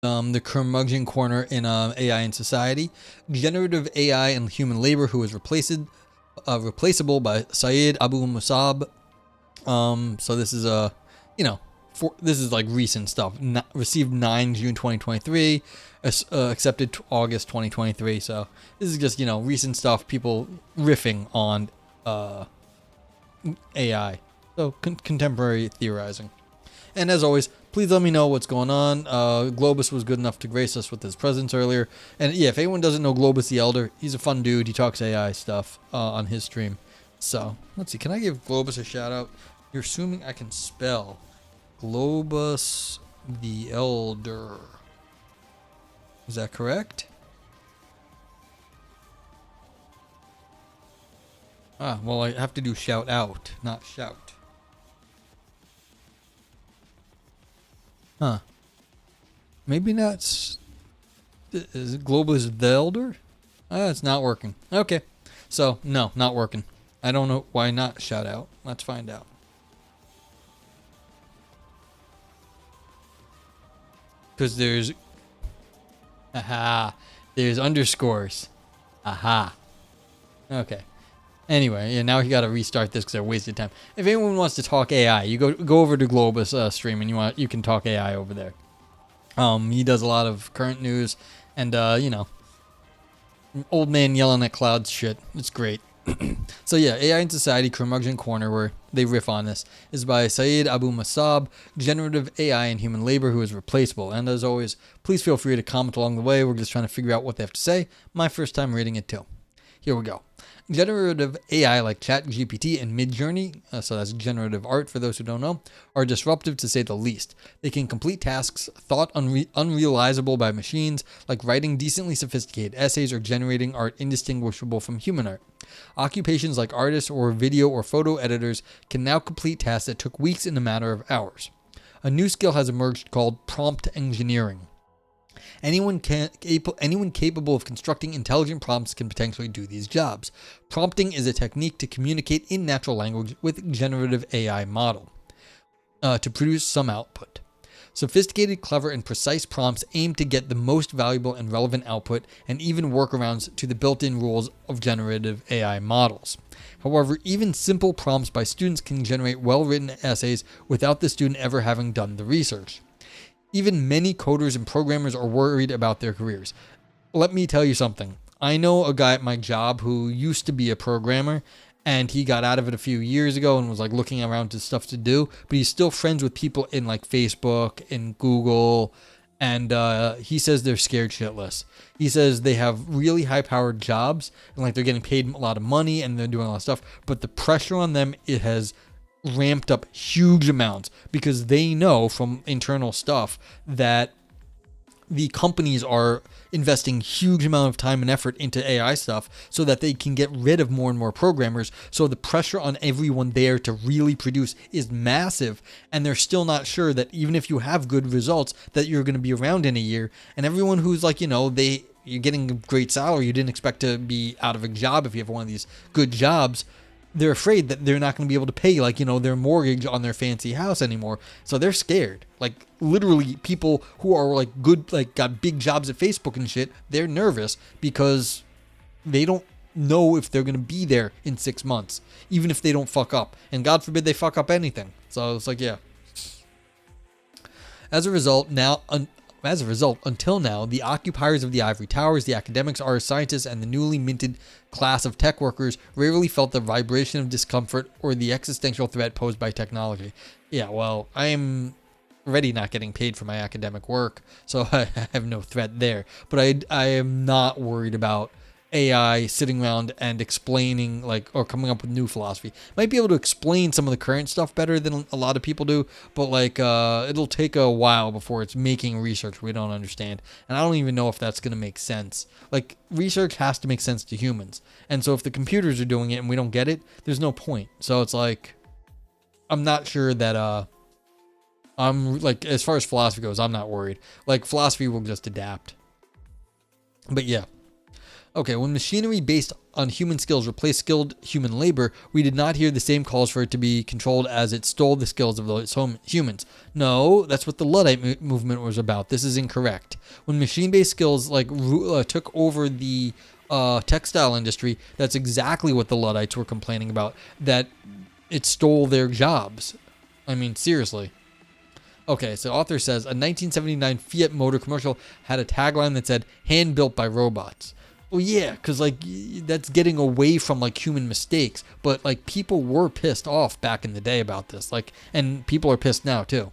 the curmudgeon corner in AI in society, generative AI and human labor, who is replaceable by Syed Abu Musab. So this is this is like recent stuff. Received 9 June 2023, accepted August 2023. So this is just recent stuff. People riffing on AI. So contemporary theorizing. And as always, please let me know what's going on. Globus was good enough to grace us with his presence earlier. And yeah, if anyone doesn't know Globus the Elder, he's a fun dude. He talks AI stuff on his stream. So let's see. Can I give Globus a shout out? You're assuming I can spell Globus the Elder. Is that correct? Well, I have to do shout out, not shout. Huh. Maybe not. Is it Globus the Elder? It's not working. Okay. So, no, not working. I don't know why not shout out. Let's find out. Because there's... Aha. There's underscores. Aha. Okay. Anyway, yeah, now you got to restart this because I wasted time. If anyone wants to talk AI, you go over to Globus stream and you can talk AI over there. He does a lot of current news and old man yelling at clouds shit. It's great. So yeah, AI in Society, Curmudgeon Corner, where they riff on this, is by Syed Abu Musab, generative AI and human labor, who is replaceable. And as always, please feel free to comment along the way. We're just trying to figure out what they have to say. My first time reading it too. Here we go. Generative AI like ChatGPT and Midjourney, so that's generative art for those who don't know, are disruptive to say the least. They can complete tasks thought unrealizable by machines, like writing decently sophisticated essays or generating art indistinguishable from human art. Occupations like artists or video or photo editors can now complete tasks that took weeks in a matter of hours. A new skill has emerged called prompt engineering. Anyone capable of constructing intelligent prompts can potentially do these jobs. Prompting is a technique to communicate in natural language with generative AI model to produce some output. Sophisticated, clever, and precise prompts aim to get the most valuable and relevant output and even workarounds to the built-in rules of generative AI models. However, even simple prompts by students can generate well-written essays without the student ever having done the research. Even many coders and programmers are worried about their careers. Let me tell you something. I know a guy at my job who used to be a programmer, and he got out of it a few years ago and was like looking around to stuff to do, but he's still friends with people in like Facebook and Google, and he says they're scared shitless. He says they have really high-powered jobs, and like they're getting paid a lot of money, and they're doing a lot of stuff, but the pressure on them, it has ramped up huge amounts because they know from internal stuff that the companies are investing huge amount of time and effort into AI stuff so that they can get rid of more and more programmers. So the pressure on everyone there to really produce is massive, and they're still not sure that even if you have good results that you're going to be around in a year. And everyone who's like, you're getting a great salary, you didn't expect to be out of a job if you have one of these good jobs, they're afraid that they're not going to be able to pay their mortgage on their fancy house anymore. So they're scared. Like literally people who are like good, like got big jobs at Facebook and shit, they're nervous because they don't know if they're going to be there in 6 months, even if they don't fuck up. And God forbid they fuck up anything. So it's like, yeah. As a result, until now, the occupiers of the ivory towers, the academics, artists, scientists, and the newly minted class of tech workers rarely felt the vibration of discomfort or the existential threat posed by technology. Yeah, well, I am already not getting paid for my academic work, so I have no threat there. But I am not worried about AI sitting around and explaining or coming up with new philosophy. Might be able to explain some of the current stuff better than a lot of people do, but it'll take a while before it's making research we don't understand. And I don't even know if that's going to make sense. Like, research has to make sense to humans. And so if the computers are doing it and we don't get it, there's no point. So it's like, I'm not sure that I'm like, as far as philosophy goes, I'm not worried. Like, philosophy will just adapt. But yeah. Okay, when machinery based on human skills replaced skilled human labor, we did not hear the same calls for it to be controlled as it stole the skills of those humans. No, that's what the Luddite movement was about. This is incorrect. When machine-based skills took over the textile industry, that's exactly what the Luddites were complaining about, that it stole their jobs. I mean, seriously. Okay, so author says, a 1979 Fiat Motor commercial had a tagline that said, hand built by robots. Well, yeah, because, like, that's getting away from, like, human mistakes. But, like, people were pissed off back in the day about this. Like, and people are pissed now, too.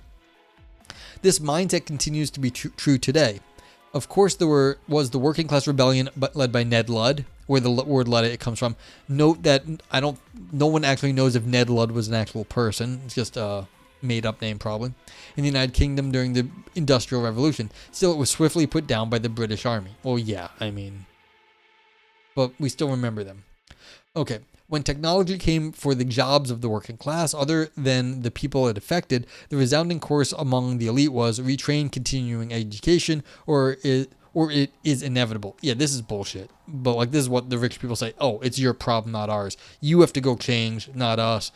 This mindset continues to be true today. Of course, there was the working class rebellion led by Ned Ludd, where the word Luddite comes from. Note that no one actually knows if Ned Ludd was an actual person. It's just a made-up name, probably. In the United Kingdom during the Industrial Revolution. Still, it was swiftly put down by the British Army. Well, yeah, I mean... but we still remember them. Okay, when technology came for the jobs of the working class, other than the people it affected, the resounding chorus among the elite was retrain continuing education, or it is inevitable. Yeah, this is bullshit. But like, this is what the rich people say. Oh, it's your problem, not ours. You have to go change, not us.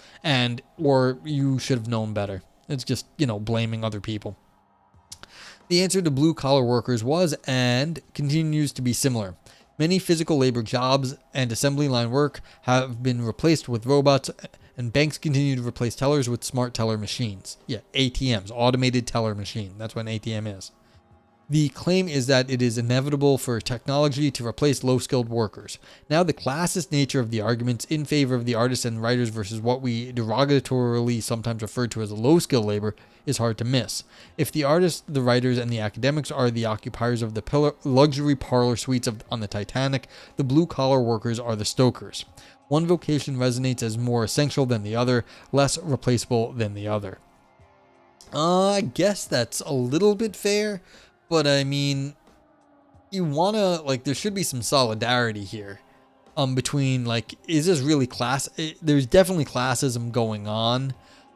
Or you should have known better. It's just, blaming other people. The answer to blue-collar workers was and continues to be similar. Many physical labor jobs and assembly line work have been replaced with robots, and banks continue to replace tellers with smart teller machines. Yeah, ATMs, automated teller machine. That's what an ATM is. The claim is that it is inevitable for technology to replace low-skilled workers. Now, the classist nature of the arguments in favor of the artists and writers versus what we derogatorily sometimes refer to as low-skilled labor is hard to miss. If the artists, the writers, and the academics are the occupiers of the luxury parlor suites on the Titanic, the blue-collar workers are the stokers. One vocation resonates as more essential than the other, less replaceable than the other. I guess that's a little bit fair. But I mean, there should be some solidarity here, between, like, is this really there's definitely classism going on,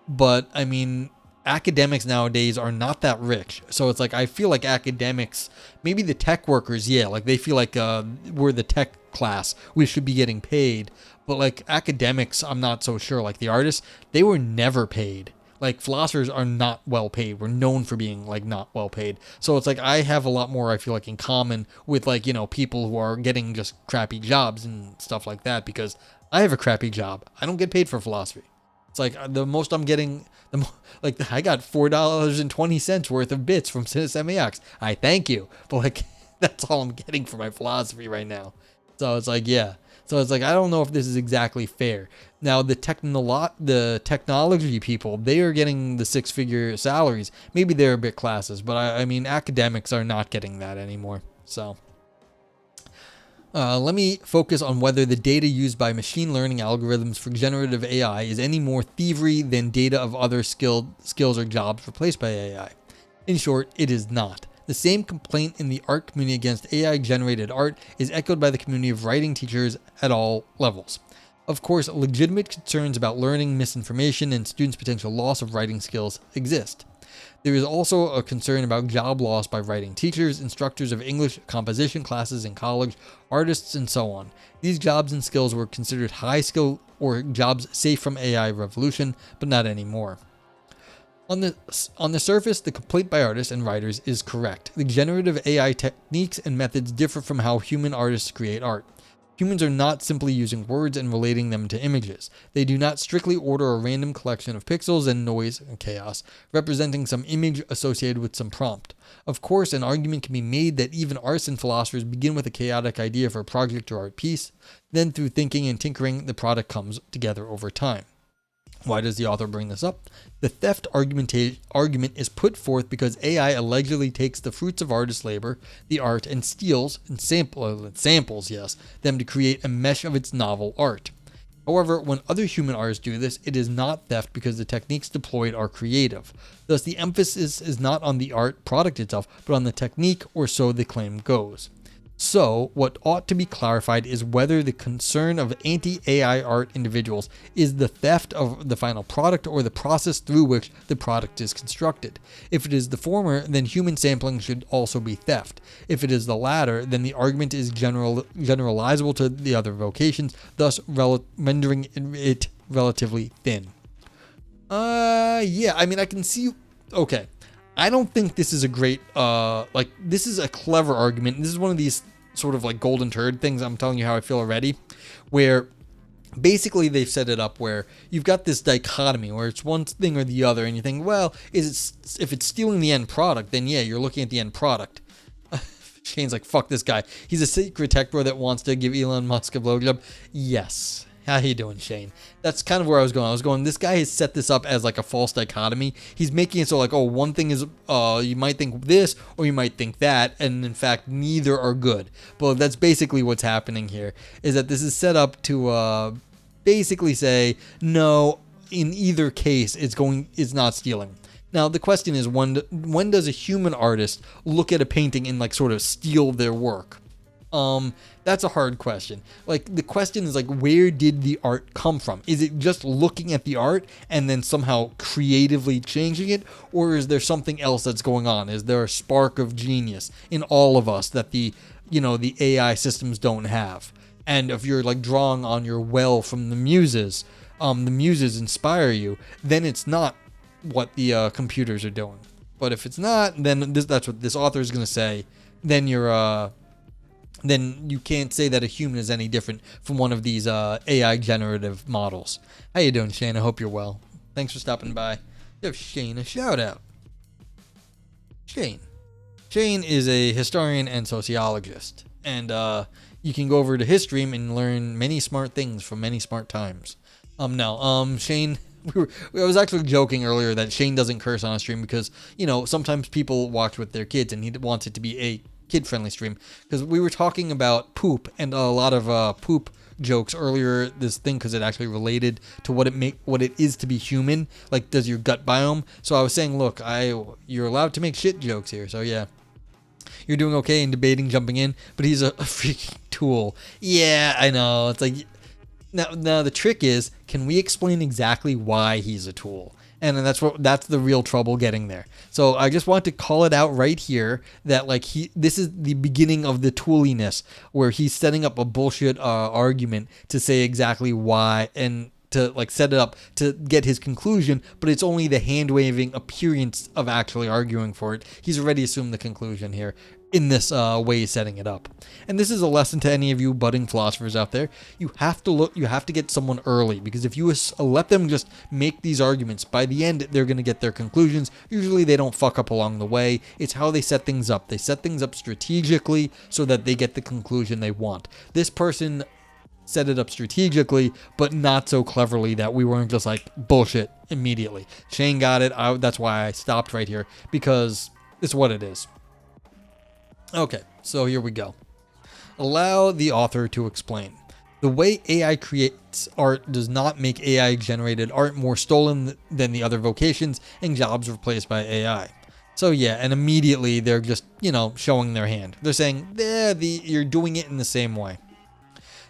but I mean, academics nowadays are not that rich. So it's like, I feel like academics, maybe the tech workers, yeah, like they feel like, we're the tech class, we should be getting paid. But like academics, I'm not so sure. Like the artists, they were never paid. Like, philosophers are not well paid. We're known for being, like, not well paid. So it's like, I have a lot more, I feel like, in common with, like, people who are getting just crappy jobs and stuff like that, because I have a crappy job. I don't get paid for philosophy. It's like, the most I'm getting, I got $4.20 worth of bits from SemiX. I thank you. But, like, that's all I'm getting for my philosophy right now. So it's like, yeah. So it's like, I don't know if this is exactly fair. Now, the technology people, they are getting the six-figure salaries. Maybe they're a bit classist, but I mean, academics are not getting that anymore. So, let me focus on whether the data used by machine learning algorithms for generative AI is any more thievery than data of other skills or jobs replaced by AI. In short, it is not. The same complaint in the art community against AI-generated art is echoed by the community of writing teachers at all levels. Of course, legitimate concerns about learning misinformation and students' potential loss of writing skills exist. There is also a concern about job loss by writing teachers, instructors of English composition classes in college, artists, and so on. These jobs and skills were considered high skill or jobs safe from AI revolution, but not anymore. On the surface, the complaint by artists and writers is correct. The generative AI techniques and methods differ from how human artists create art. Humans are not simply using words and relating them to images. They do not strictly order a random collection of pixels and noise and chaos, representing some image associated with some prompt. Of course, an argument can be made that even artists and philosophers begin with a chaotic idea for a project or art piece, then through thinking and tinkering, the product comes together over time. Why does the author bring this up? The theft argument is put forth because AI allegedly takes the fruits of artist labor, the art, and steals and samples them to create a mesh of its novel art. However, when other human artists do this, it is not theft because the techniques deployed are creative. Thus, the emphasis is not on the art product itself, but on the technique, or so the claim goes. So, what ought to be clarified is whether the concern of anti-AI art individuals is the theft of the final product or the process through which the product is constructed. If it is the former, then human sampling should also be theft. If it is the latter, then the argument is generalizable to the other vocations, thus rendering it relatively thin. Yeah, I mean, I can see... Okay. I don't think this is a great, this is a clever argument. This is one of these sort of like golden turd things. I'm telling you how I feel already, where basically they've set it up where you've got this dichotomy where it's one thing or the other, and you think, well, if it's stealing the end product, then yeah, you're looking at the end product. Shane's like, fuck this guy. He's a secret tech bro that wants to give Elon Musk a blowjob. Yes. How you doing, Shane? That's kind of where I was going. This guy has set this up as like a false dichotomy. He's making it so like, oh, one thing is, you might think this or you might think that, and in fact, neither are good. But that's basically what's happening here, is that this is set up to basically say, no, in either case, it's not stealing. Now, the question is, when does a human artist look at a painting and like sort of steal their work? That's a hard question. Like, the question is like, where did the art come from? Is it just looking at the art and then somehow creatively changing it? Or is there something else that's going on? Is there a spark of genius in all of us that the AI systems don't have? And if you're like drawing on your well from the muses inspire you, then it's not what the computers are doing. But if it's not, then that's what this author is going to say. Then then you can't say that a human is any different from one of these AI generative models. How you doing, Shane? I hope you're well. Thanks for stopping by. Give Shane a shout out. Shane is a historian and sociologist, and you can go over to his stream and learn many smart things from many smart times. Shane, I was actually joking earlier that Shane doesn't curse on a stream because, sometimes people watch with their kids and he wants it to be a kid-friendly stream, because we were talking about poop and a lot of poop jokes earlier this thing, because it actually related to what it is to be human. Like, does your gut biome? So I was saying, look, you're allowed to make shit jokes here, so yeah, you're doing okay in debating jumping in, but he's a freaking tool. Yeah, I know. It's like, now the trick is, can we explain exactly why he's a tool? And that's the real trouble getting there. So I just want to call it out right here that this is the beginning of the tooliness, where he's setting up a bullshit argument to say exactly why and to set it up to get his conclusion, but it's only the hand-waving appearance of actually arguing for it. He's already assumed the conclusion here in this way he's setting it up. And this is a lesson to any of you budding philosophers out there. You have to get someone early, because if you let them just make these arguments, by the end they're going to get their conclusions. Usually they don't fuck up along the way. It's how they set things up. They set things up strategically so that they get the conclusion they want. This person set it up strategically, but not so cleverly that we weren't just like bullshit immediately. Shane got it. That's why I stopped right here, because it's what it is. Okay, so here we go. Allow the author to explain. The way AI creates art does not make AI-generated art more stolen than the other vocations and jobs replaced by AI. So yeah, and immediately they're just, showing their hand. They're saying, you're doing it in the same way.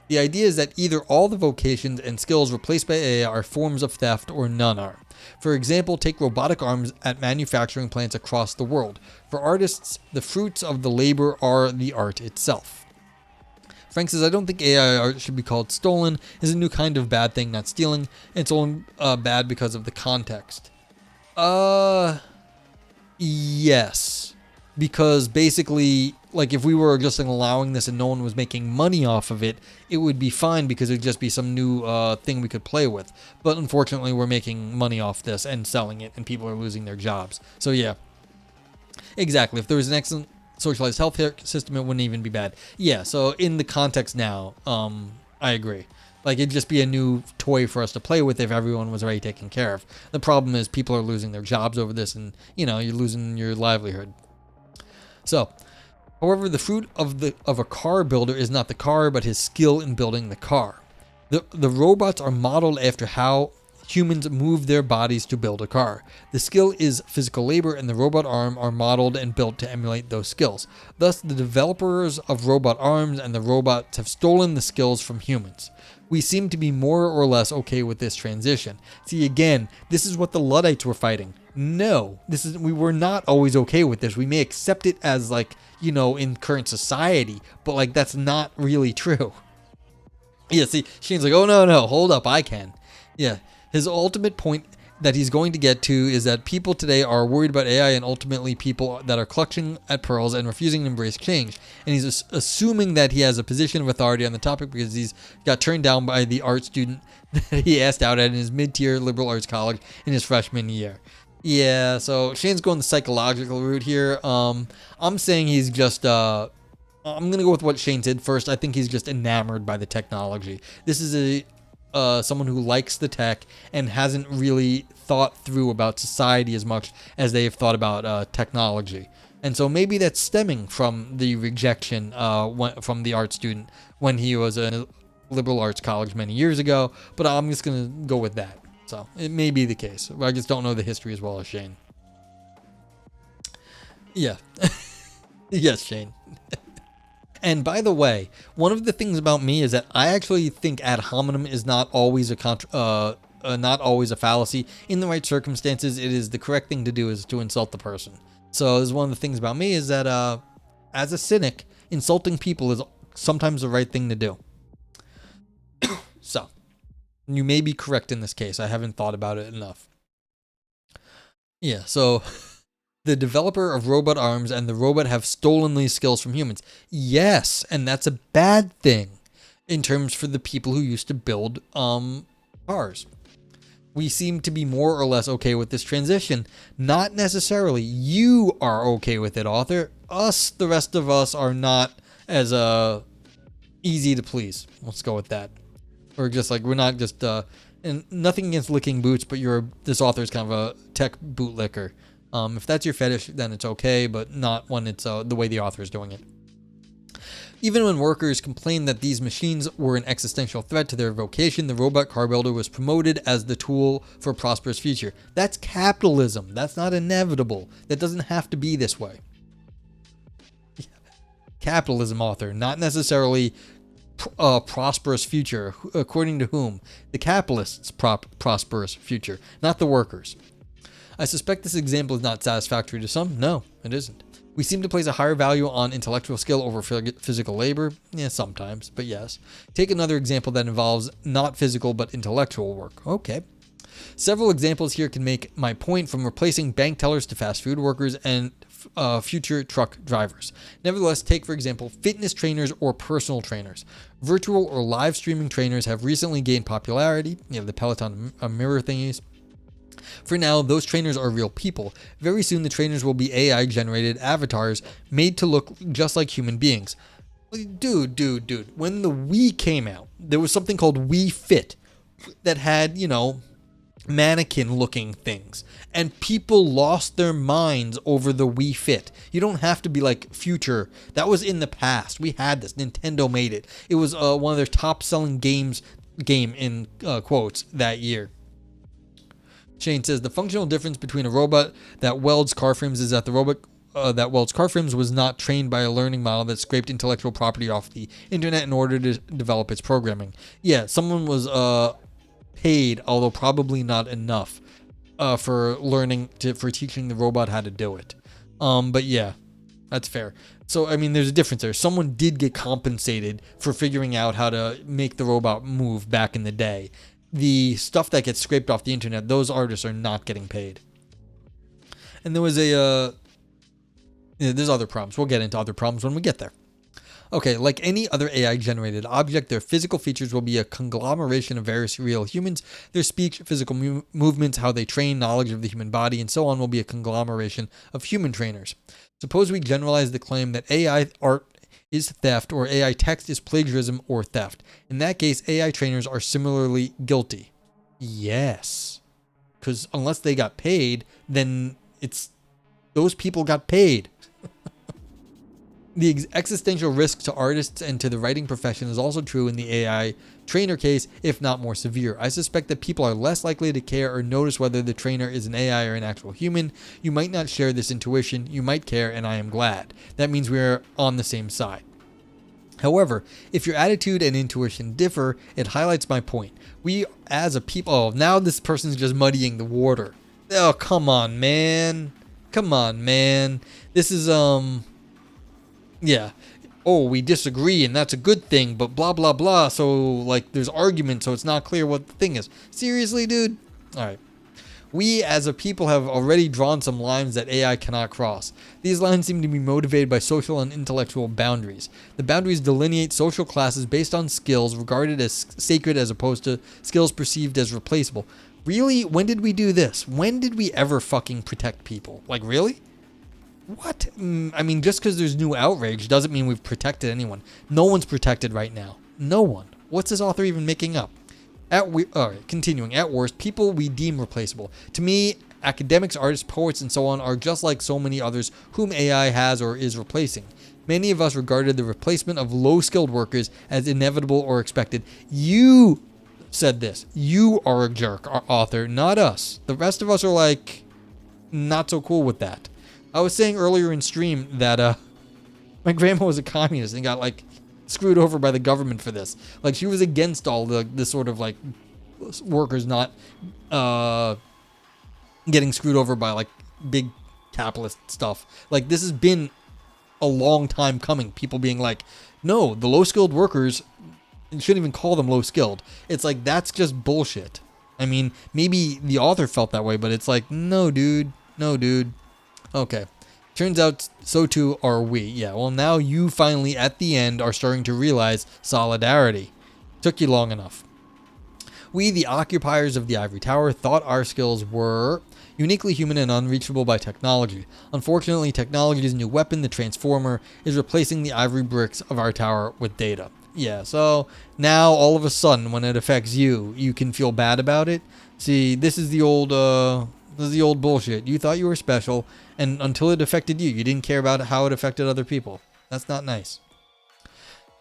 The idea is that either all the vocations and skills replaced by AI are forms of theft or none are. For example, take robotic arms at manufacturing plants across the world. For artists, the fruits of the labor are the art itself. Frank says, I don't think AI art should be called stolen. It's a new kind of bad thing, not stealing. It's only bad because of the context. Yes. Because basically, if we were just allowing this and no one was making money off of it, it would be fine because it would just be some new thing we could play with. But unfortunately, we're making money off this and selling it, and people are losing their jobs. So yeah, exactly. If there was an excellent socialized healthcare system, it wouldn't even be bad. Yeah, so in the context now, I agree. It'd just be a new toy for us to play with if everyone was already taken care of. The problem is people are losing their jobs over this, and, you're losing your livelihood. So, however, the fruit of a car builder is not the car, but his skill in building the car. The robots are modeled after how humans move their bodies to build a car. The skill is physical labor, and the robot arm are modeled and built to emulate those skills. Thus, the developers of robot arms and the robots have stolen the skills from humans. We seem to be more or less okay with this transition. See, again, this is what the Luddites were fighting. No, we were not always okay with this. We may accept it as, like, you know, in current society, but like that's not really true. Yeah, see, Shane's like, oh no, hold up, I can. Yeah, his ultimate point that he's going to get to is that people today are worried about AI, and ultimately people that are clutching at pearls and refusing to embrace change. And he's assuming that he has a position of authority on the topic because he's got turned down by the art student that he asked out at in his mid-tier liberal arts college in his freshman year. Yeah, so Shane's going the psychological route here. I'm saying he's just, I'm going to go with what Shane did first. I think he's just enamored by the technology. This is someone who likes the tech and hasn't really thought through about society as much as they've thought about technology. And so maybe that's stemming from the rejection from the art student when he was in a liberal arts college many years ago. But I'm just going to go with that. So it may be the case. I just don't know the history as well as Shane. Yeah. Yes, Shane. And by the way, one of the things about me is that I actually think ad hominem is not always not always a fallacy. In the right circumstances, it is the correct thing to do is to insult the person. So this is one of the things about me is that as a cynic, insulting people is sometimes the right thing to do. So you may be correct in this case. I haven't thought about it enough. Yeah, so the developer of robot arms and the robot have stolen these skills from humans. Yes, and that's a bad thing in terms for the people who used to build cars. We seem to be more or less okay with this transition. Not necessarily. You are okay with it, author. Us, the rest of us, are not as easy to please. Let's go with that. Or just like, we're not just, and nothing against licking boots, but this author is kind of a tech bootlicker. If that's your fetish, then it's okay, but not when it's the way the author is doing it. Even when workers complained that these machines were an existential threat to their vocation, the robot car builder was promoted as the tool for a prosperous future. That's capitalism. That's not inevitable. That doesn't have to be this way. Capitalism, author, not necessarily prosperous future. According to whom? The capitalists' prosperous future, not the workers. I suspect this example is not satisfactory to some. No, it isn't. We seem to place a higher value on intellectual skill over physical labor. Yeah, sometimes, but yes. Take another example that involves not physical but intellectual work. Okay. Several examples here can make my point, from replacing bank tellers to fast food workers and future truck drivers. Nevertheless, take for example fitness trainers or personal trainers. Virtual or live streaming trainers have recently gained popularity. You have the Peloton mirror thingies. For now, those trainers are real people. Very soon, the trainers will be AI-generated avatars made to look just like human beings. Dude. When the Wii came out, there was something called Wii Fit that had, mannequin-looking things. And people lost their minds over the Wii Fit. You don't have to be like future. That was in the past. We had this. Nintendo made it. It was one of their top-selling game in quotes that year. Shane says the functional difference between a robot that welds car frames is that the robot that welds car frames was not trained by a learning model that scraped intellectual property off the internet in order to develop its programming. Yeah, someone was paid, although probably not enough, for teaching the robot how to do it. But yeah, that's fair. So, I mean, there's a difference there. Someone did get compensated for figuring out how to make the robot move back in the day. The stuff that gets scraped off the internet, those artists are not getting paid. And there was there's other problems. We'll get into other problems when we get there. Okay, like any other AI-generated object, their physical features will be a conglomeration of various real humans. Their speech, physical movements, how they train, knowledge of the human body, and so on will be a conglomeration of human trainers. Suppose we generalize the claim that AI art is theft, or AI text is plagiarism or theft. In that case, AI trainers are similarly guilty. Yes. Because unless they got paid, then those people got paid. The existential risk to artists and to the writing profession is also true in the AI trainer case, if not more severe. I suspect that people are less likely to care or notice whether the trainer is an AI or an actual human. You might not share this intuition, you might care, and I am glad. That means we are on the same side. However, if your attitude and intuition differ, it highlights my point. We as a people, oh, now this person's just muddying the water. Oh, come on, man. Come on, man. This is, yeah. Oh, we disagree and that's a good thing, but blah, blah, blah. So, like, there's argument, so it's not clear what the thing is. Seriously, dude? All right. We as a people have already drawn some lines that AI cannot cross. These lines seem to be motivated by social and intellectual boundaries. The boundaries delineate social classes based on skills regarded as sacred as opposed to skills perceived as replaceable. Really? When did we do this? When did we ever fucking protect people? Like, really? What? I mean, just because there's new outrage doesn't mean we've protected anyone. No one's protected right now. No one. What's this author even making up? Alright, continuing. At worst, people we deem replaceable. To me, academics, artists, poets, and so on are just like so many others whom AI has or is replacing. Many of us regarded the replacement of low-skilled workers as inevitable or expected. You said this. You are a jerk, our author, not us. The rest of us are like, not so cool with that. I was saying earlier in stream that my grandma was a communist and got like screwed over by the government for this. Like, she was against all the sort of like workers not getting screwed over by like big capitalist stuff. Like, this has been a long time coming. People being like, no, the low skilled workers, you shouldn't even call them low skilled. It's like, that's just bullshit. I mean, maybe the author felt that way, but it's like, no, dude. No, dude. Okay. Turns out so too are we. Yeah, well, now you finally, at the end, are starting to realize solidarity. Took you long enough. We, the occupiers of the ivory tower, thought our skills were uniquely human and unreachable by technology. Unfortunately, technology's new weapon, the transformer, is replacing the ivory bricks of our tower with data. Yeah, so now all of a sudden, when it affects you, you can feel bad about it. See, this is the old bullshit. You thought you were special, and until it affected you, you didn't care about how it affected other people. That's not nice.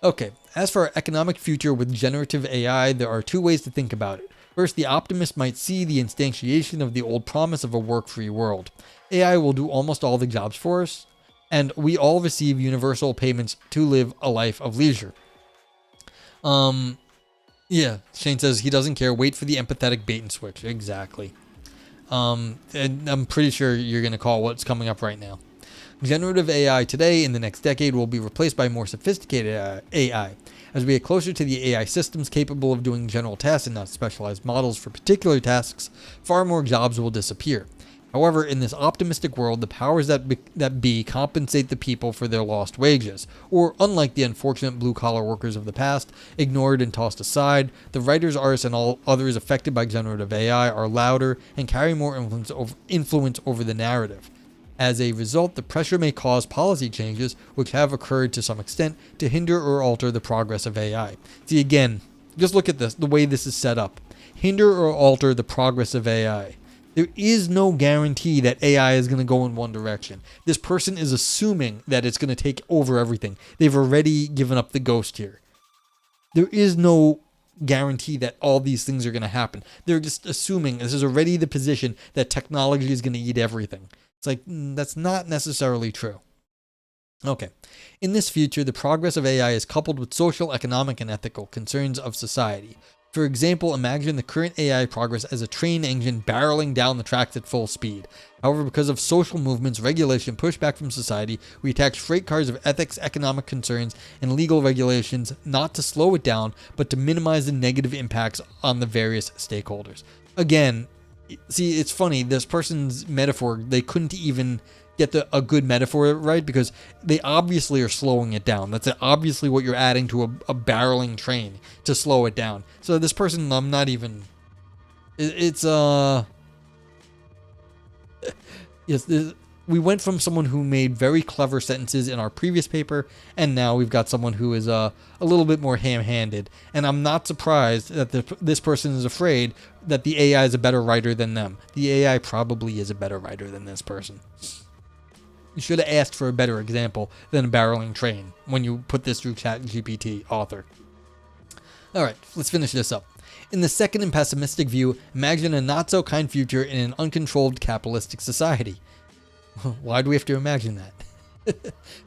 Okay, as for our economic future with generative AI, there are two ways to think about it. First, the optimist might see the instantiation of the old promise of a work-free world. AI will do almost all the jobs for us, and we all receive universal payments to live a life of leisure. Yeah, Shane says he doesn't care. Wait for the empathetic bait and switch. Exactly. And I'm pretty sure you're going to call what's coming up right now. Generative AI today in the next decade will be replaced by more sophisticated AI. As we get closer to the AI systems capable of doing general tasks and not specialized models for particular tasks, far more jobs will disappear. However, in this optimistic world, the powers that be compensate the people for their lost wages. Or, unlike the unfortunate blue-collar workers of the past, ignored and tossed aside, the writers, artists, and all others affected by generative AI are louder and carry more influence over the narrative. As a result, the pressure may cause policy changes, which have occurred to some extent, to hinder or alter the progress of AI. See, again, just look at this, the way this is set up. Hinder or alter the progress of AI. There is no guarantee that AI is going to go in one direction. This person is assuming that it's going to take over everything. They've already given up the ghost here. There is no guarantee that all these things are going to happen. They're just assuming this is already the position that technology is going to eat everything. It's like, that's not necessarily true. Okay. In this future, the progress of AI is coupled with social, economic, and ethical concerns of society. For example, imagine the current AI progress as a train engine barreling down the tracks at full speed. However, because of social movements, regulation, pushback from society, we attach freight cars of ethics, economic concerns, and legal regulations not to slow it down, but to minimize the negative impacts on the various stakeholders. Again, see, it's funny, this person's metaphor, they couldn't even get a good metaphor right because they obviously are slowing it down. That's obviously what you're adding to a barreling train to slow it down. So this person, I'm not even... It's yes, we went from someone who made very clever sentences in our previous paper, and now we've got someone who is a little bit more ham-handed. And I'm not surprised that this person is afraid that the AI is a better writer than them. The AI probably is a better writer than this person. You should have asked for a better example than a barreling train when you put this through ChatGPT, author. Alright, let's finish this up. In the second and pessimistic view, imagine a not-so-kind future in an uncontrolled capitalistic society. Why do we have to imagine that?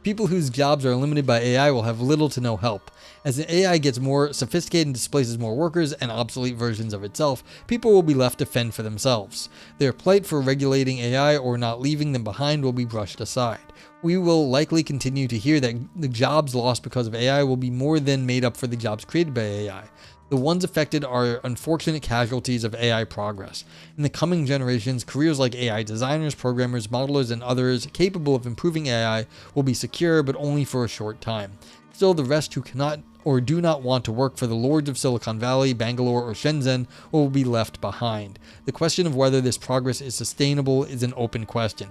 People whose jobs are limited by AI will have little to no help. As the AI gets more sophisticated and displaces more workers and obsolete versions of itself, people will be left to fend for themselves. Their plight for regulating AI or not leaving them behind will be brushed aside. We will likely continue to hear that the jobs lost because of AI will be more than made up for the jobs created by AI. The ones affected are unfortunate casualties of AI progress. In the coming generations, careers like AI designers, programmers, modelers, and others capable of improving AI will be secure, but only for a short time. Still, the rest who cannot or do not want to work for the lords of Silicon Valley, Bangalore, or Shenzhen will be left behind. The question of whether this progress is sustainable is an open question.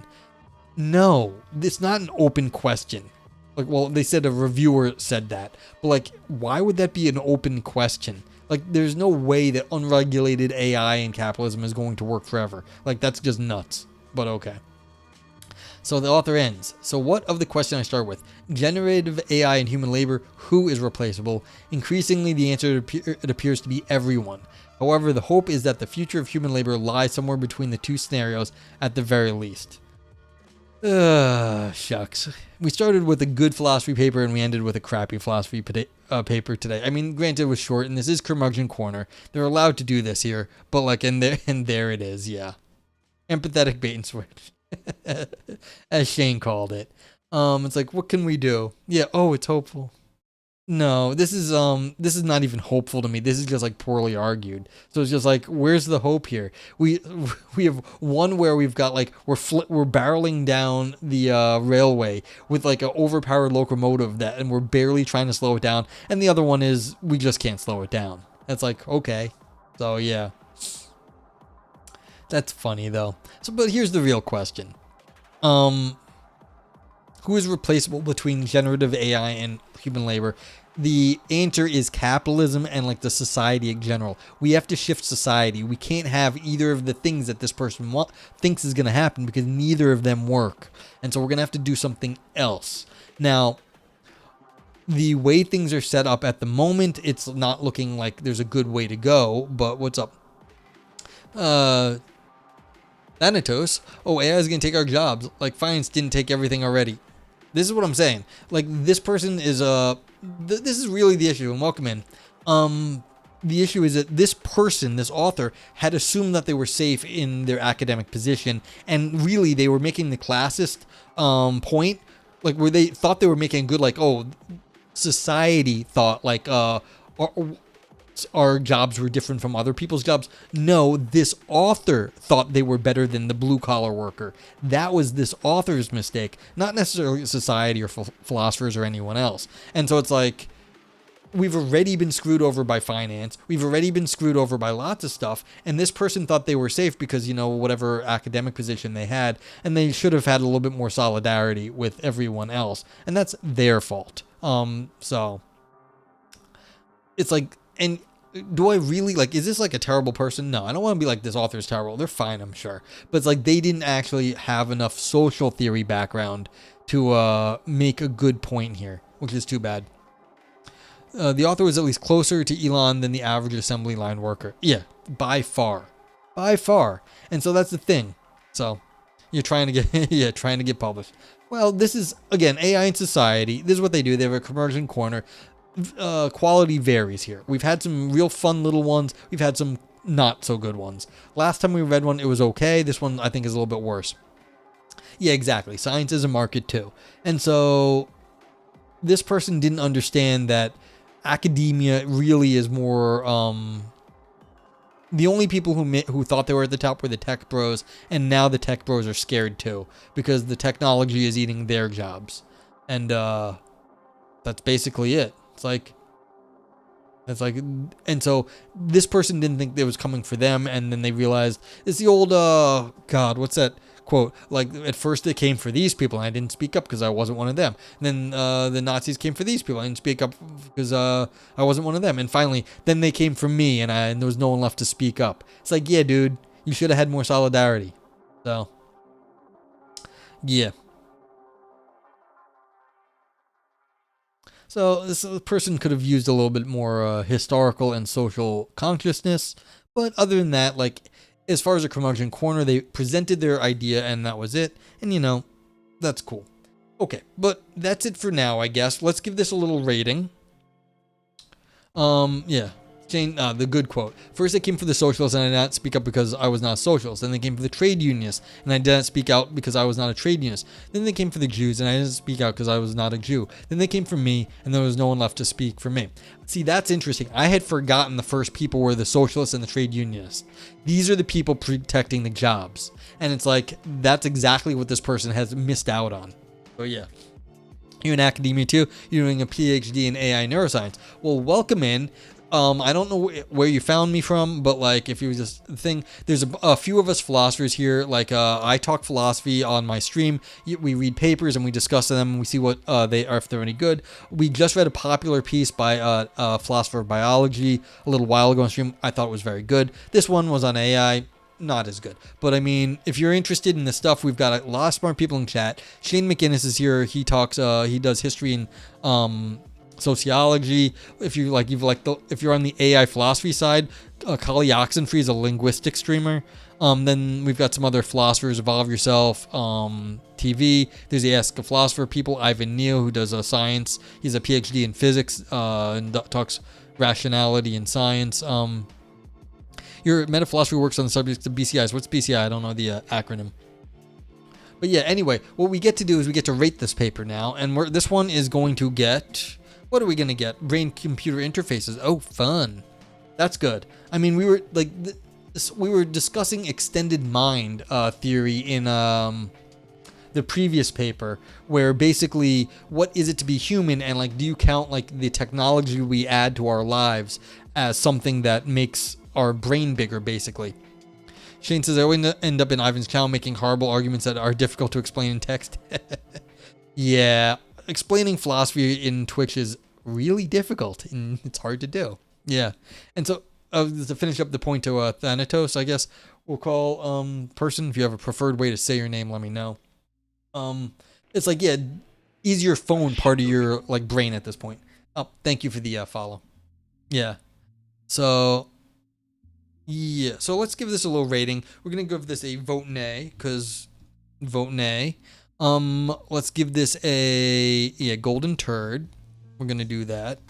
No, it's not an open question. Like, well, they said a reviewer said that, but like, why would that be an open question? Like, there's no way that unregulated AI and capitalism is going to work forever. Like, that's just nuts, but okay. So the author ends. So what of the question I start with? Generative AI and human labor, who is replaceable? Increasingly, the answer it appears to be everyone. However, the hope is that the future of human labor lies somewhere between the two scenarios at the very least. Shucks. We started with a good philosophy paper and we ended with a crappy philosophy paper today. I mean, granted it was short and this is Curmudgeon Corner. They're allowed to do this here, but like, and there it is, yeah. Empathetic bait and switch. As Shane called it. It's like, what can we do? Yeah, oh, it's hopeful. No, this is not even hopeful to me. This is just like poorly argued. So it's just like, where's the hope here? We have one where we've got like we're barreling down the railway with like an overpowered locomotive and we're barely trying to slow it down, and the other one is we just can't slow it down. That's like, okay. So yeah. That's funny though. So but here's the real question. Who is replaceable between generative AI and human labor? The answer is capitalism and like the society in general. We have to shift society. We can't have either of the things that this person thinks is going to happen because neither of them work. And so we're going to have to do something else. Now, the way things are set up at the moment, it's not looking like there's a good way to go, but what's up? Thanatos. Oh, AI is going to take our jobs. Like finance didn't take everything already. This is what I'm saying. Like, this person is this is really the issue, and welcome in. The issue is that this person, this author, had assumed that they were safe in their academic position, and really they were making the classist point, like where they thought they were making a good, like, oh, society thought like our jobs were different from other people's jobs. No, this author thought they were better than the blue-collar worker. That was this author's mistake, not necessarily society or philosophers or anyone else. And so it's like, we've already been screwed over by finance. We've already been screwed over by lots of stuff. And this person thought they were safe because, you know, whatever academic position they had, and they should have had a little bit more solidarity with everyone else. And that's their fault. So it's like, and do I really, like, is this like a terrible person? No, I don't want to be like, this author's terrible. They're fine, I'm sure. But it's like they didn't actually have enough social theory background to make a good point here, which is too bad. The author was at least closer to Elon than the average assembly line worker. Yeah, by far. By far. And so that's the thing. So you're trying to get, trying to get published. Well, this is, again, AI in society. This is what they do. They have a Curmudgeon Corner. Quality varies here. We've had some real fun little ones. We've had some not so good ones. Last time we read one, it was okay. This one, I think, is a little bit worse. Yeah, exactly. Science is a market too. And so this person didn't understand that academia really is more, the only people who thought they were at the top were the tech bros, and now the tech bros are scared too because the technology is eating their jobs. And that's basically it. It's like, and so this person didn't think it was coming for them, and then they realized it's the old, God, what's that quote? Like, at first it came for these people, and I didn't speak up because I wasn't one of them. And then the Nazis came for these people, I didn't speak up because I wasn't one of them. And finally, then they came for me, and there was no one left to speak up. It's like, yeah, dude, you should have had more solidarity. So, yeah. So this person could have used a little bit more historical and social consciousness. But other than that, like, as far as a curmudgeon corner, they presented their idea and that was it. And, you know, that's cool. Okay, but that's it for now, I guess. Let's give this a little rating. Yeah. Jane, the good quote. First, they came for the socialists, and I did not speak up because I was not a socialist. Then they came for the trade unionists, and I did not speak out because I was not a trade unionist. Then they came for the Jews, and I didn't speak out because I was not a Jew. Then they came for me, and there was no one left to speak for me. See, that's interesting. I had forgotten the first people were the socialists and the trade unionists. These are the people protecting the jobs. And it's like, that's exactly what this person has missed out on. So yeah. You're in academia too. You're doing a PhD in AI neuroscience. Well, welcome in. I don't know where you found me from, but like, if you was just thing, there's a few of us philosophers here. Like, I talk philosophy on my stream. We read papers and we discuss them and we see what they are, if they're any good. We just read a popular piece by a philosopher of biology a little while ago on stream. I thought it was very good. This one was on AI. Not as good. But I mean, if you're interested in this stuff, we've got a lot of smart people in chat. Shane McInnes is here. He talks, he does history and sociology. If you're on the AI philosophy side, Kali Oxenfree is a linguistic streamer. Then we've got some other philosophers, Evolve Yourself, TV. There's the Ask a Philosopher people, Ivan Neal, who does science. He's a PhD in physics and talks rationality in science. Your meta philosophy works on the subject of BCIs. What's BCI? I don't know the acronym. But yeah, anyway, what we get to do is we get to rate this paper now. And this one is going to get... What are we going to get? Brain-computer interfaces. Oh, fun. That's good. I mean, we were discussing extended mind theory in the previous paper, where basically, what is it to be human? And like, do you count like the technology we add to our lives as something that makes our brain bigger, basically? Shane says, I always end up in Ivan's channel making horrible arguments that are difficult to explain in text. Yeah, explaining philosophy in Twitch is really difficult, and it's hard to do. Yeah, and so to finish up the point to Thanatos, I guess we'll call person. If you have a preferred way to say your name, let me know. It's like, yeah, is your phone part of your like brain at this point? Oh, thank you for the follow. Yeah, so... Yeah, so let's give this a little rating. We're going to give this a vote nay, because vote nay. Let's give this a golden turd. We're going to do that.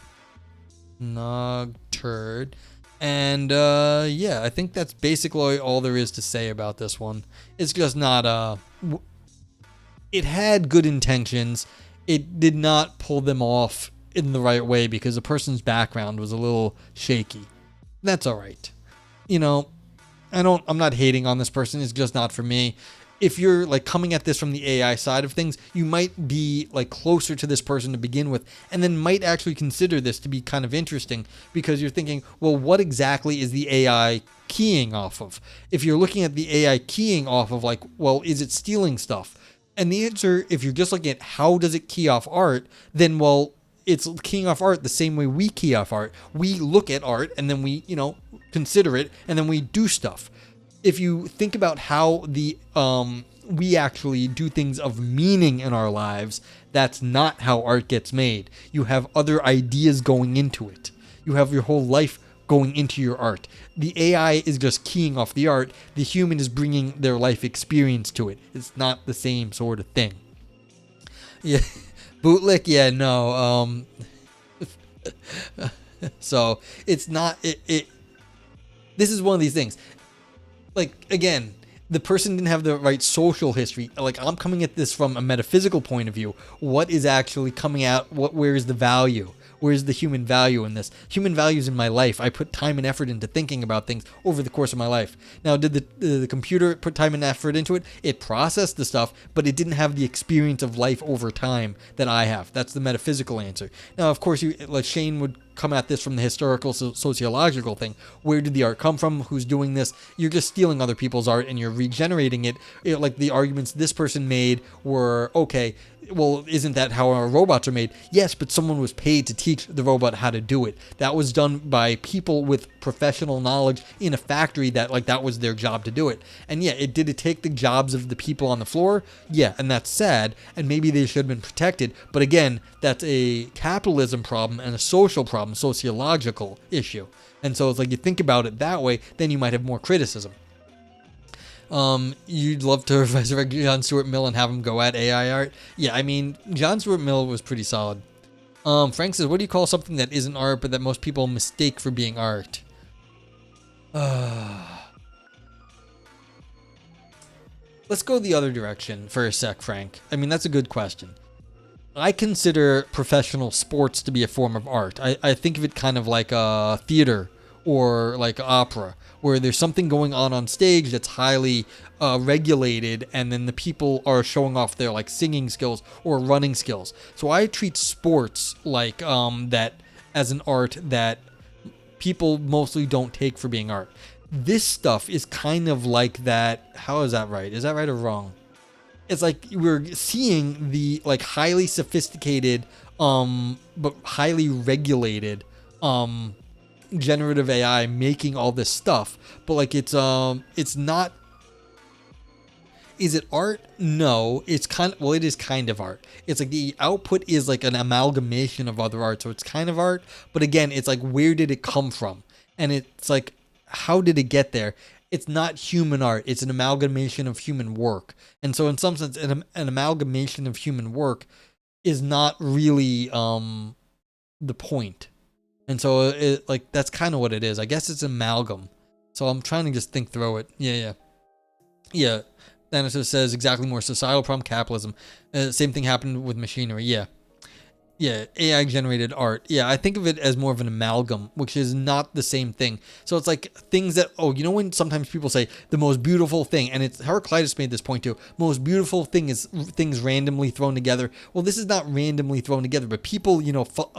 Nog turd. And, yeah, I think that's basically all there is to say about this one. It's just not, it had good intentions. It did not pull them off in the right way because the person's background was a little shaky. That's all right. You know, I'm not hating on this person. It's just not for me. If you're like coming at this from the AI side of things, you might be like closer to this person to begin with, and then might actually consider this to be kind of interesting because you're thinking, well, what exactly is the AI keying off of? If you're looking at the AI keying off of like, well, is it stealing stuff? And the answer, if you're just looking at how does it key off art, then, well, it's keying off art the same way we key off art. We look at art and then we, consider it and then we do stuff. If you think about how we actually do things of meaning in our lives, that's not how art gets made. You have other ideas going into it. You have your whole life going into your art. The AI is just keying off the art. The human is bringing their life experience to it. It's not the same sort of thing. Yeah. Bootlick, yeah, no. So it's not. This is one of these things. Like, again, the person didn't have the right social history. Like, I'm coming at this from a metaphysical point of view. What is actually coming out? Where is the value? Where's the human value in this? Human value is in my life. I put time and effort into thinking about things over the course of my life. Now, did the computer put time and effort into it? It processed the stuff, but it didn't have the experience of life over time that I have. That's the metaphysical answer. Now, of course, like Shane would come at this from the historical sociological thing. Where did the art come from? Who's doing this? You're just stealing other people's art and you're regenerating it. Like the arguments this person made were, okay, well, isn't that how our robots are made? Yes, but someone was paid to teach the robot how to do it. That was done by people with professional knowledge in a factory that was their job to do it. And yeah, did it take the jobs of the people on the floor? Yeah, and that's sad, and maybe they should have been protected. But again, that's a capitalism problem and a social problem, sociological issue. And so it's like you think about it that way, then you might have more criticism. You'd love to resurrect John Stuart Mill and have him go at AI art. Yeah, I mean, John Stuart Mill was pretty solid. Frank says, what do you call something that isn't art but that most people mistake for being art? Let's go the other direction for a sec, Frank. I mean, that's a good question. I consider professional sports to be a form of art. I think of it kind of like a theater or like opera, where there's something going on stage that's highly regulated, and then the people are showing off their like singing skills or running skills. So I treat sports like that as an art that people mostly don't take for being art. This stuff is kind of like that. How is that right? Is that right or wrong? It's like we're seeing the like highly sophisticated but highly regulated generative AI making all this stuff, but like it's not. Is it art? No, it's kind of, well, it is kind of art. It's like the output is like an amalgamation of other art, so it's kind of art, but again, it's like where did it come from? And it's like how did it get there? It's not human art. It's an amalgamation of human work. And so in some sense, an amalgamation of human work is not really the point. And so like that's kind of what it is. I guess it's amalgam. So I'm trying to just think through it. Yeah. Dinosaur says exactly more societal problem, capitalism. Same thing happened with machinery. Yeah, AI generated art. Yeah, I think of it as more of an amalgam, which is not the same thing. So it's like things that, you know when sometimes people say the most beautiful thing, and it's Heraclitus made this point too, most beautiful thing is things randomly thrown together. Well, this is not randomly thrown together, but people,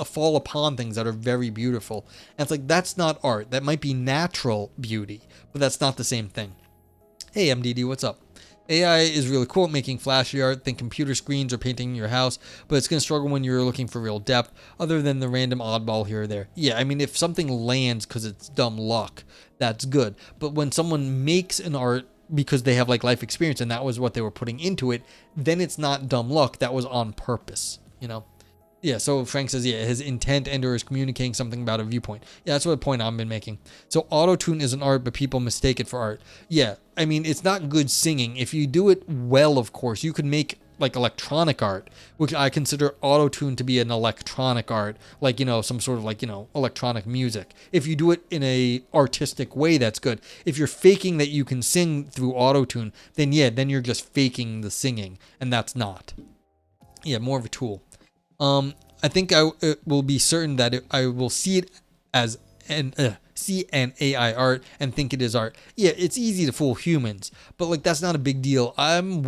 fall upon things that are very beautiful. And it's like, that's not art. That might be natural beauty, but that's not the same thing. Hey, MDD, what's up? AI is really cool at making flashy art, think computer screens or painting your house, but it's going to struggle when you're looking for real depth, other than the random oddball here or there. Yeah, I mean, if something lands because it's dumb luck, that's good. But when someone makes an art because they have like life experience and that was what they were putting into it, then it's not dumb luck. That was on purpose, Yeah, so Frank says, his intent and or is communicating something about a viewpoint. Yeah, that's what point I've been making. So auto-tune is an art, but people mistake it for art. Yeah, I mean, it's not good singing. If you do it well, of course, you could make like electronic art, which I consider auto-tune to be an electronic art, like, some sort of like, electronic music. If you do it in a artistic way, that's good. If you're faking that you can sing through auto-tune, then you're just faking the singing, and that's not. Yeah, more of a tool. I think I will be certain that I will see it as an AI art and think it is art. Yeah, it's easy to fool humans, but like that's not a big deal. I'm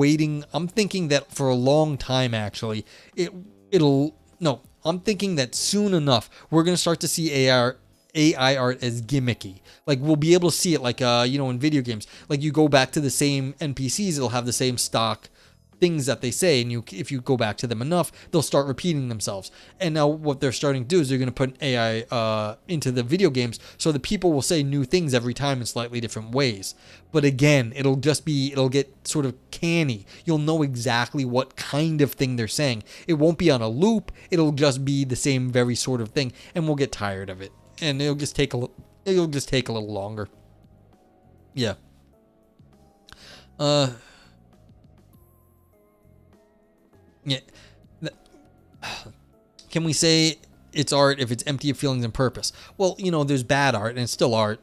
thinking that for a long time actually. I'm thinking that soon enough we're going to start to see AI art as gimmicky. Like we'll be able to see it like in video games. Like you go back to the same NPCs, it'll have the same stock things that they say, and if you go back to them enough, they'll start repeating themselves. And now what they're starting to do is they're going to put AI into the video games, so the people will say new things every time in slightly different ways. But again, it'll get sort of canny. You'll know exactly what kind of thing they're saying. It won't be on a loop. It'll just be the same very sort of thing, and we'll get tired of it. And it'll just take a little longer. Yeah. Yeah. Can we say it's art if it's empty of feelings and purpose? Well, there's bad art and it's still art.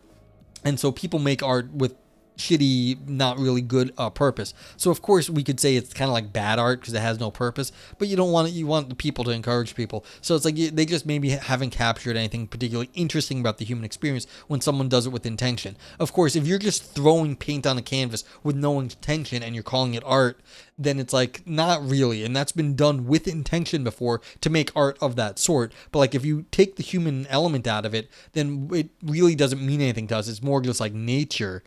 And so people make art with shitty, not really good purpose. So of course we could say it's kind of like bad art because it has no purpose, but you don't want it. You want the people to encourage people. So it's like they just maybe haven't captured anything particularly interesting about the human experience when someone does it with intention. Of course, if you're just throwing paint on a canvas with no intention and you're calling it art, then it's like not really. And that's been done with intention before to make art of that sort. But like if you take the human element out of it, then it really doesn't mean anything to us. It's more just like nature.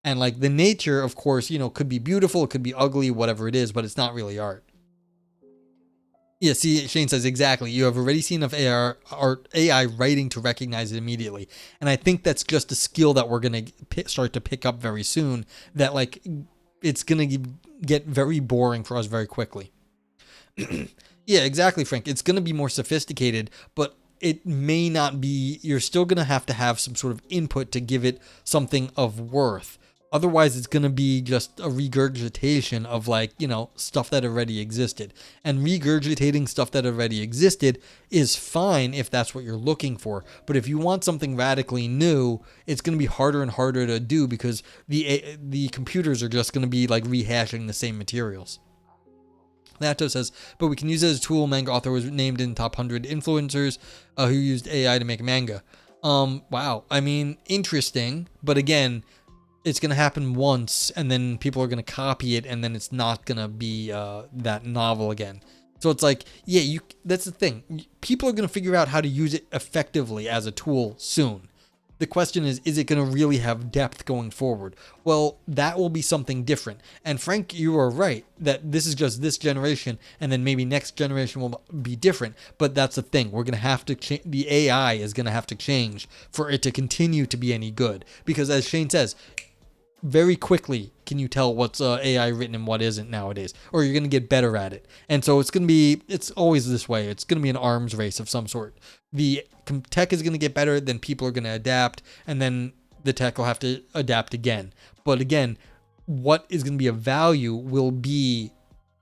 And like the nature, of course, could be beautiful, it could be ugly, whatever it is, but it's not really art. Yeah, see, Shane says exactly. You have already seen enough AI writing to recognize it immediately, and I think that's just a skill that we're gonna start to pick up very soon. That like it's gonna get very boring for us very quickly. Yeah, exactly, Frank. It's gonna be more sophisticated, but it may not be. You're still gonna have to have some sort of input to give it something of worth. Otherwise, it's going to be just a regurgitation of like, stuff that already existed. And regurgitating stuff that already existed is fine if that's what you're looking for. But if you want something radically new, it's going to be harder and harder to do because the computers are just going to be like rehashing the same materials. Nato says, but we can use it as a tool. Manga author was named in top 100 influencers who used AI to make manga. Wow. I mean, interesting. But again, it's going to happen once and then people are going to copy it and then it's not going to be that novel again. So it's like, yeah, that's the thing. People are going to figure out how to use it effectively as a tool soon. The question is it going to really have depth going forward? Well, that will be something different. And Frank, you are right that this is just this generation and then maybe next generation will be different. But that's the thing. We're going to have to the AI is going to have to change for it to continue to be any good. Because as Shane says, very quickly can you tell what's AI written and what isn't nowadays, or you're going to get better at it. And so it's always this way. It's going to be an arms race of some sort. The tech is going to get better, then people are going to adapt, and then the tech will have to adapt again. But again, what is going to be of value will be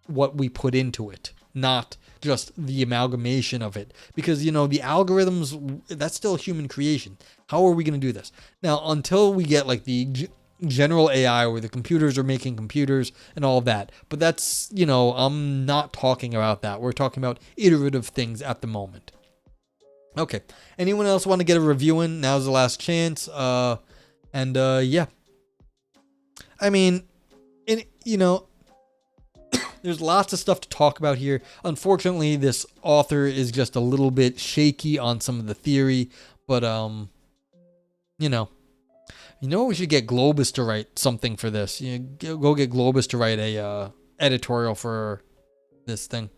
what we put into it, not just the amalgamation of it. Because, the algorithms, that's still human creation. How are we going to do this? Now, until we get like the general AI where the computers are making computers and all of that. But that's, I'm not talking about that. We're talking about iterative things at the moment. Okay. Anyone else want to get a review in? Now's the last chance. Yeah. I mean, there's lots of stuff to talk about here. Unfortunately, this author is just a little bit shaky on some of the theory, but, we should get Globus to write something for this. Go get Globus to write a editorial for this thing.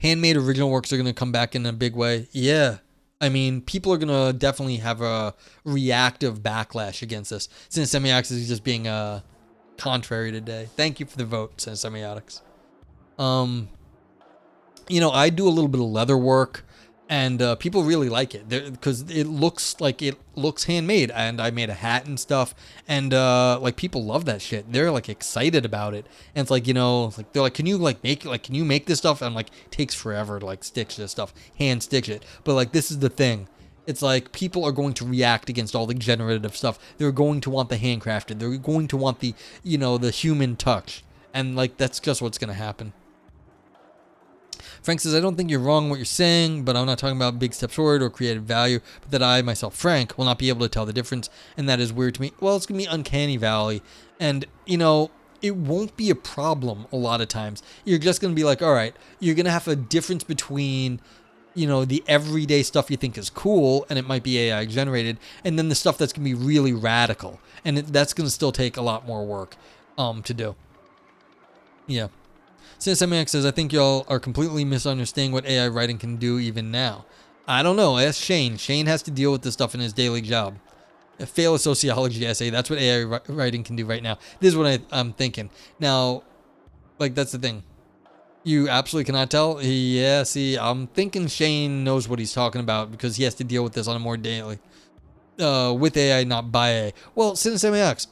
Handmade original works are going to come back in a big way. Yeah. I mean, people are going to definitely have a reactive backlash against this. Since Semiotics is just being contrary today. Thank you for the vote, Since Semiotics. I do a little bit of leather work. And people really like it because it looks handmade. And I made a hat and stuff. And people love that shit. They're like excited about it. And it's like, they're like, can you make this stuff? And it takes forever to stitch this stuff, hand stitch it. But this is the thing. It's like people are going to react against all the generative stuff. They're going to want the handcrafted. They're going to want the, the human touch. And that's just what's going to happen. Frank says, I don't think you're wrong in what you're saying, but I'm not talking about big steps forward or creative value, but that I, myself, Frank, will not be able to tell the difference, and that is weird to me. Well, it's going to be uncanny valley, and, it won't be a problem a lot of times. You're just going to be like, all right, you're going to have a difference between, the everyday stuff you think is cool, and it might be AI generated, and then the stuff that's going to be really radical, and that's going to still take a lot more work to do. Yeah. Since MX says, I think y'all are completely misunderstanding what AI writing can do even now. I don't know. Ask Shane. Shane has to deal with this stuff in his daily job. Fail a sociology essay. That's what AI writing can do right now. This is what I'm thinking. Now, that's the thing. You absolutely cannot tell? Yeah, see, I'm thinking Shane knows what he's talking about because he has to deal with this on a more daily. With AI, not by AI. Well, since MX,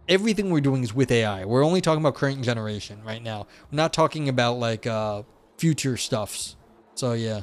everything we're doing is with AI. We're only talking about current generation right now. We're not talking about future stuffs. So yeah.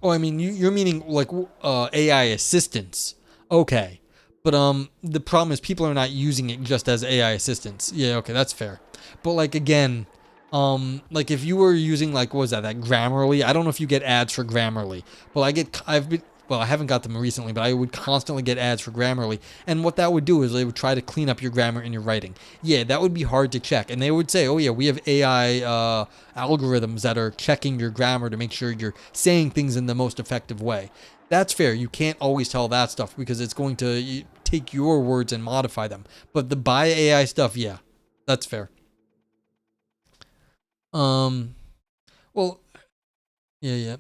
Oh, I mean, you're meaning AI assistants. Okay. But the problem is people are not using it just as AI assistants. Yeah, okay, that's fair. But again, if you were using what was that Grammarly? I don't know if you get ads for Grammarly, but I haven't got them recently, but I would constantly get ads for Grammarly. And what that would do is they would try to clean up your grammar in your writing. Yeah, that would be hard to check. And they would say, oh yeah, we have AI algorithms that are checking your grammar to make sure you're saying things in the most effective way. That's fair. You can't always tell that stuff because it's going to take your words and modify them. But the by AI stuff, yeah, that's fair. Um, well, yeah, yeah.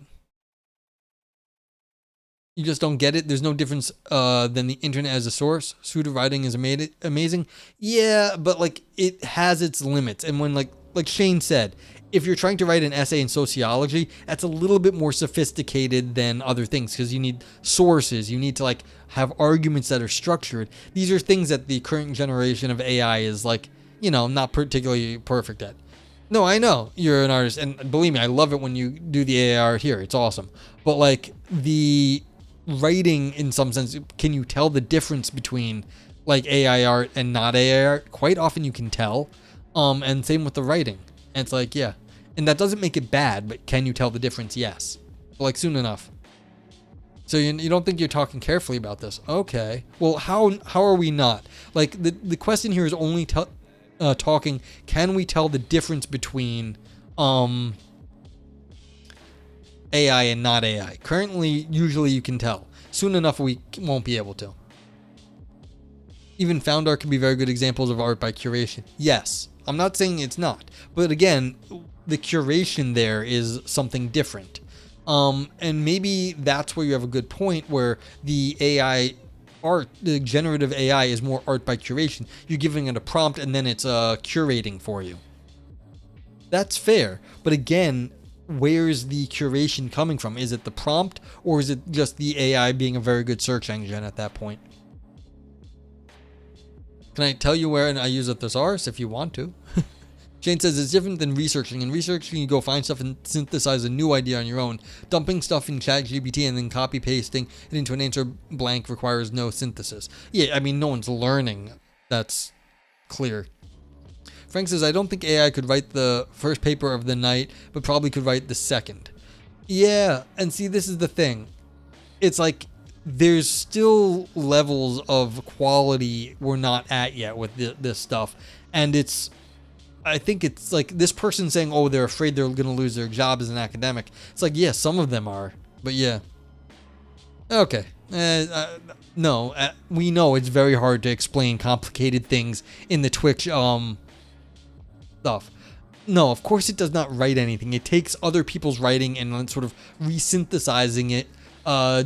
You just don't get it. There's no difference than the internet as a source. Pseudo writing is amazing. Yeah, but like it has its limits. And when like Shane said, if you're trying to write an essay in sociology, that's a little bit more sophisticated than other things because you need sources. You need to like have arguments that are structured. These are things that the current generation of AI is like, not particularly perfect at. No, I know you're an artist, and believe me, I love it when you do the AI art here. It's awesome. But like the writing, in some sense, can you tell the difference between like AI art and not AI art? Quite often you can tell. And same with the writing. And it's like, yeah. And that doesn't make it bad, but can you tell the difference? Yes. Like soon enough. So you don't think you're talking carefully about this? Okay. Well, how are we not? Like the question here is only talking. Can we tell the difference between AI and not AI? Currently, usually you can tell. Soon enough, we won't be able to. Even found art can be very good examples of art by curation. Yes, I'm not saying it's not, but again, the curation there is something different. And maybe that's where you have a good point, where the AI art, the generative AI, is more art by curation. You're giving it a prompt and then it's curating for you. That's fair, but again, where's the curation coming from? Is it the prompt, or is it just the AI being a very good search engine at that point? Can I tell you where I use a thesaurus if you want to? Shane says it's different than researching. In researching, you go find stuff and synthesize a new idea on your own. Dumping stuff in ChatGPT and then copy pasting it into an answer blank requires no synthesis. Yeah, I mean, no one's learning. That's clear. Frank says, I don't think AI could write the first paper of the night, but probably could write the second. Yeah, and see, this is the thing. It's like there's still levels of quality we're not at yet with this stuff. And I think it's like this person saying, oh, they're afraid they're going to lose their job as an academic. It's like, yeah, some of them are. But yeah. Okay. No, we know it's very hard to explain complicated things in the Twitch stuff. No, of course it does not write anything. It takes other people's writing and then sort of resynthesizing it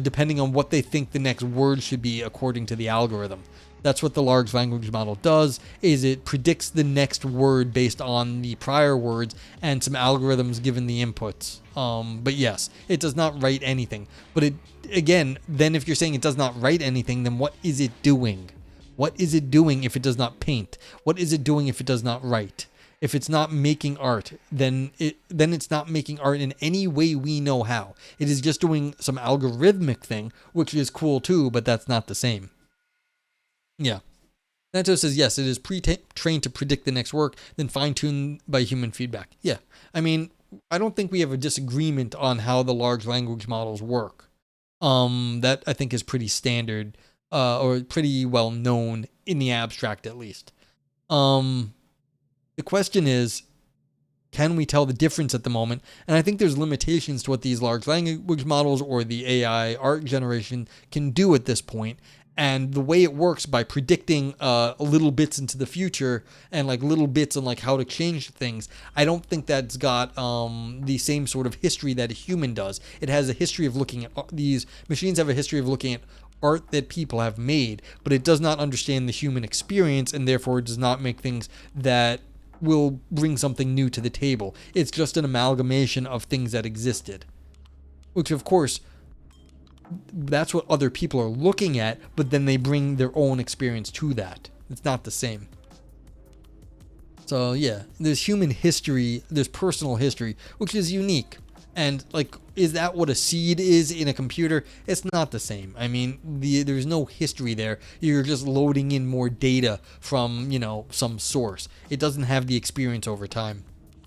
depending on what they think the next word should be according to the algorithm. That's what the large language model does, is it predicts the next word based on the prior words and some algorithms given the inputs. But yes, it does not write anything. But it, again, then if you're saying it does not write anything, then what is it doing? What is it doing if it does not paint? What is it doing if it does not write? If it's not making art, then it's not making art in any way we know how. It is just doing some algorithmic thing, which is cool too, but that's not the same. Yeah. Nato says, yes, it is pre-trained to predict the next work, then fine-tuned by human feedback. Yeah. I mean, I don't think we have a disagreement on how the large language models work. That I think is pretty standard, or pretty well known in the abstract at least. The question is, can we tell the difference at the moment? And I think there's limitations to what these large language models or the AI art generation can do at this point. And the way it works by predicting little bits into the future and like little bits on like how to change things, I don't think that's got the same sort of history that a human does. It has a history of looking at these machines have a history of looking at art that people have made, but it does not understand the human experience, and therefore it does not make things that will bring something new to the table. It's just an amalgamation of things that existed, which of course that's what other people are looking at, but then they bring their own experience to that. It's not the same. So yeah, there's human history, there's personal history, which is unique. And like, is that what a seed is in a computer? It's not the same. I mean, there's no history there. You're just loading in more data from, some source. It doesn't have the experience over time.